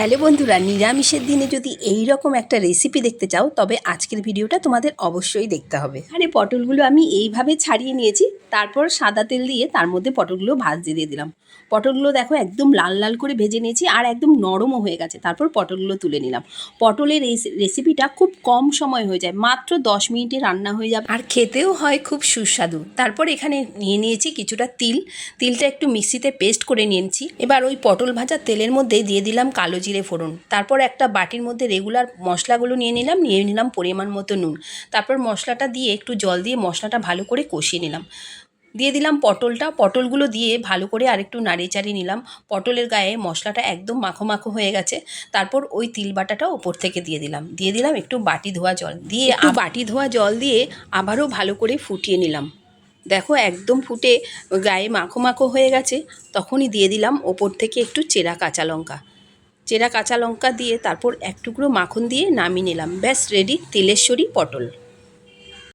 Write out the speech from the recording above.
Hello বন্ধুরা, নিরামিষের দিনে যদি এই রকম একটা রেসিপি দেখতে চাও তবে আজকের ভিডিওটা তোমাদের অবশ্যই দেখতে হবে। এখানে পটলগুলো আমি এইভাবে ছাড়িয়ে নিয়েছি, তারপর সাদা তেল দিয়ে তার মধ্যে পটলগুলো ভাজতে দিয়ে দিলাম। পটলগুলো দেখো একদম লাল লাল করে ভেজে নিয়েছি আর একদম নরমও হয়ে গেছে। তারপর পটলগুলো তুলে নিলাম। পটলের এই রেসিপিটা খুব কম সময় হয়ে যায়, মাত্র 10 মিনিটে রান্না হয়ে যাবে আর খেতেও হয় খুব সুস্বাদু। তারপর এখানে নিয়ে নিয়েছি কিছুটা তিলটা একটু মিক্সিতে পেস্ট করে নিয়েছি। এবার ওই পটল ভাজা তেলের মধ্যে দিয়ে দিলাম কালো জিরে ফোড়ন। তারপর একটা বাটির মধ্যে রেগুলার মশলাগুলো নিয়ে নিলাম পরিমাণ মতো নুন। তারপর মশলাটা দিয়ে একটু জল দিয়ে মশলাটা ভালো করে কষিয়ে নিলাম। দিয়ে দিলাম পটলগুলো দিয়ে ভালো করে আরেকটু নাড়িয়ে চাড়িয়ে নিলাম। পটলের গায়ে মশলাটা একদম মাখো মাখো হয়ে গেছে। তারপর ওই তিল বাটাটা ওপর থেকে দিয়ে দিলাম একটু বাটি ধোয়া জল দিয়ে আবারও ভালো করে ফুটিয়ে নিলাম। দেখো একদম ফুটে গায়ে মাখো মাখো হয়ে গেছে। তখনই দিয়ে দিলাম ওপর থেকে একটু চেরা কাঁচা লঙ্কা দিয়ে তারপর এক টুকরো মাখন দিয়ে নামিয়ে নিলাম। ব্যাস রেডি তেলেশ্বরী পটল।